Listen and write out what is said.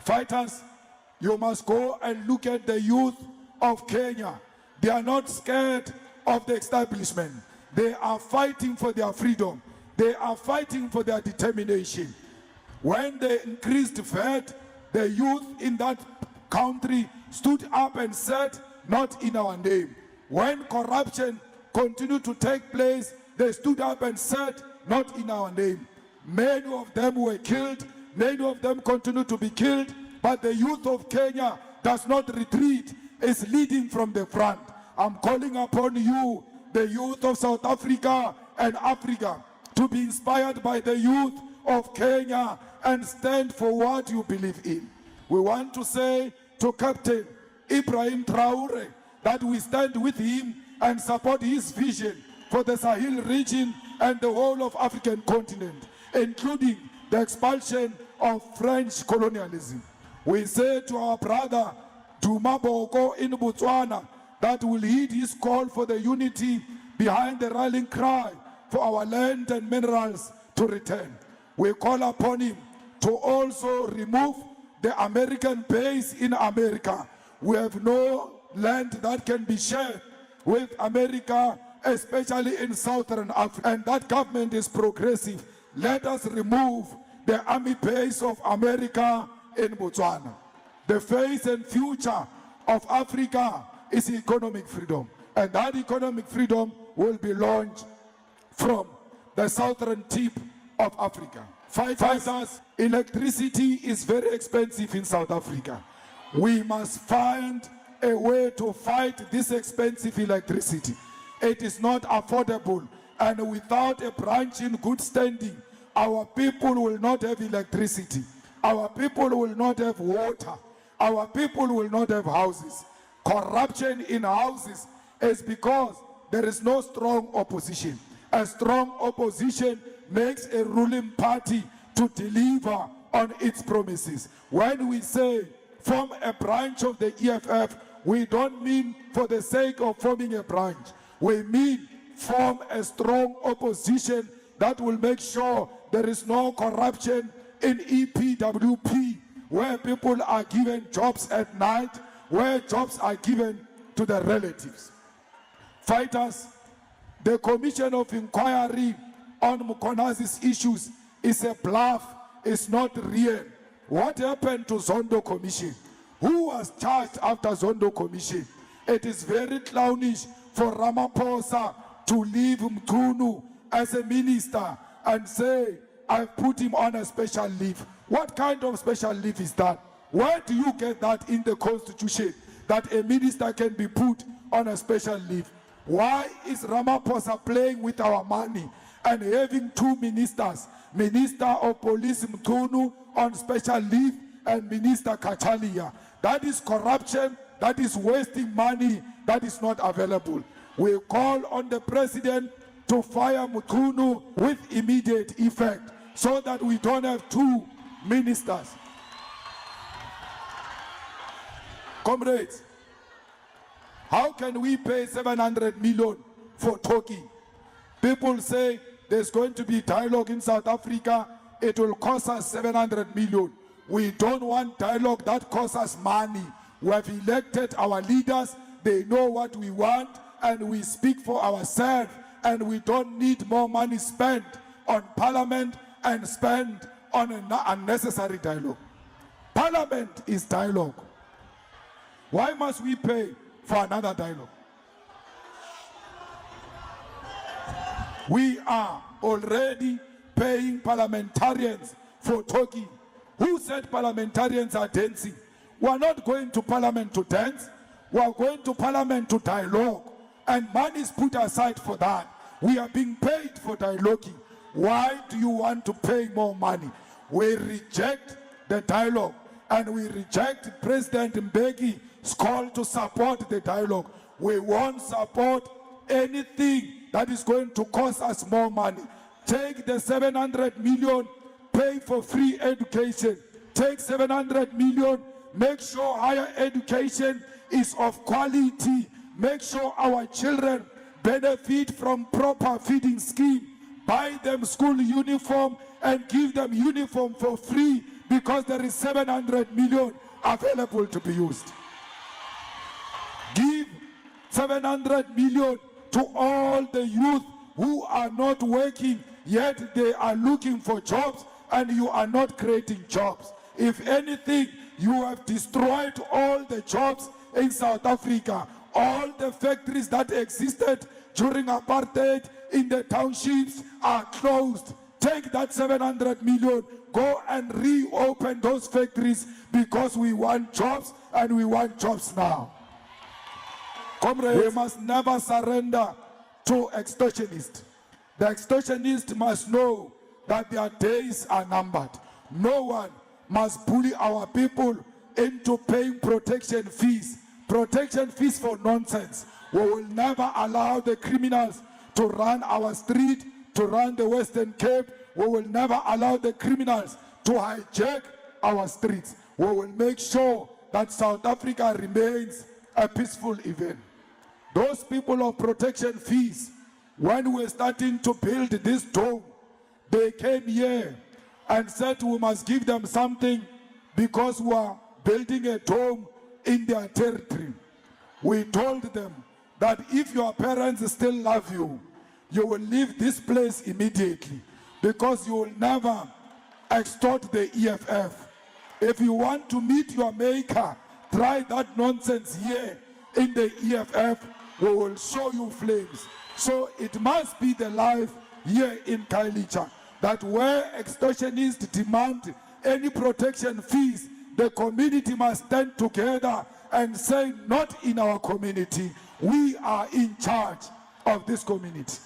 Fighters, you must go and look at the youth of Kenya. They are not scared of the establishment. They are fighting for their freedom. They are fighting for their determination. When they increased VAT, the youth in that country stood up and said, not in our name. When corruption continued to take place, they stood up and said, not in our name. Many of them were killed. Many of them continue to be killed. But the youth of Kenya does not retreat. It's leading from the front. I'm calling upon you, the youth of South Africa and Africa, to be inspired by the youth of Kenya and stand for what you believe in. We want to say to Captain Ibrahim Traore that we stand with him and support his vision for the Sahel region and the whole of African continent, including the expulsion of French colonialism. We say to our brother Duma Boko in Botswana that will heed his call for the unity behind the rallying cry for our land and minerals to return. We call upon him to also remove the American base in America. We have no land that can be shared with America, especially in Southern Africa, and that government is progressive. Let us remove the army base of America in Botswana. The face and future of Africa is economic freedom, and that economic freedom will be launched from the southern tip of Africa. Fighters, electricity is very expensive in South Africa. We must find a way to fight this expensive electricity. It is not affordable, and without a branch in good standing, our people will not have electricity. Our people will not have water. Our people will not have houses. Corruption in houses is because there is no strong opposition. A strong opposition makes a ruling party to deliver on its promises. When we say form a branch of the EFF, we don't mean for the sake of forming a branch. We mean form a strong opposition that will make sure there is no corruption in EPWP, where people are given jobs at night, where jobs are given to their relatives. Fighters, the Commission of Inquiry on Mukonazi's issues is a bluff, it's not real. What happened to Zondo Commission? Who was charged after Zondo Commission? It is very clownish for Ramaphosa to leave Mkhunu as a minister and say, I've put him on a special leave. What kind of special leave is that? Where do you get that in the Constitution, that a minister can be put on a special leave? Why is Ramaphosa playing with our money and having two ministers, Minister of Police Mkhunu on special leave and Minister Kachalia? That is corruption, that is wasting money, that is not available. We call on the president to fire Mkhunu with immediate effect so that we don't have two ministers. Comrades, how can we pay 700 million for talking? People say there's going to be dialogue in South Africa. It will cost us 700 million. We don't want dialogue that costs us money. We have elected our leaders. They know what we want, and we speak for ourselves, and we don't need more money spent on parliament and spent on an unnecessary dialogue. Parliament is dialogue. Why must we pay for another dialogue? We are already paying parliamentarians for talking. Who said parliamentarians are dancing? We are not going to parliament to dance. We are going to parliament to dialogue. And money is put aside for that. We are being paid for dialoguing. Why do you want to pay more money? We reject the dialogue, and we reject President Mbeki's call to support the dialogue. We won't support anything that is going to cost us more money. Take the 700 million, pay for free education. Take 700 million, make sure higher education is of quality. Make sure our children benefit from proper feeding scheme. Buy them school uniform and give them uniform for free because there is 700 million available to be used. Give 700 million to all the youth who are not working, yet they are looking for jobs, and you are not creating jobs. If anything, you have destroyed all the jobs in South Africa. All the factories that existed during apartheid in the townships are closed. Take that 700 million, go and reopen those factories, because we want jobs, and we want jobs now. Comrades, we must never surrender to extortionists. The extortionists must know that their days are numbered. No one must bully our people into paying protection fees. Protection fees for nonsense. We will never allow the criminals to run our street, to run the Western Cape. We will never allow the criminals to hijack our streets. We will make sure that South Africa remains a peaceful event. Those people of protection fees, when we were starting to build this dome, they came here and said we must give them something because we are building a dome in their territory. We told them that if your parents still love you, you will leave this place immediately, because you will never extort the EFF. If you want to meet your maker, try that nonsense here in the EFF. We will show you flames. So it must be the life here in Khayelitsha, that where extortionists demand any protection fees, the community must stand together and say, not in our community. We are in charge of this community.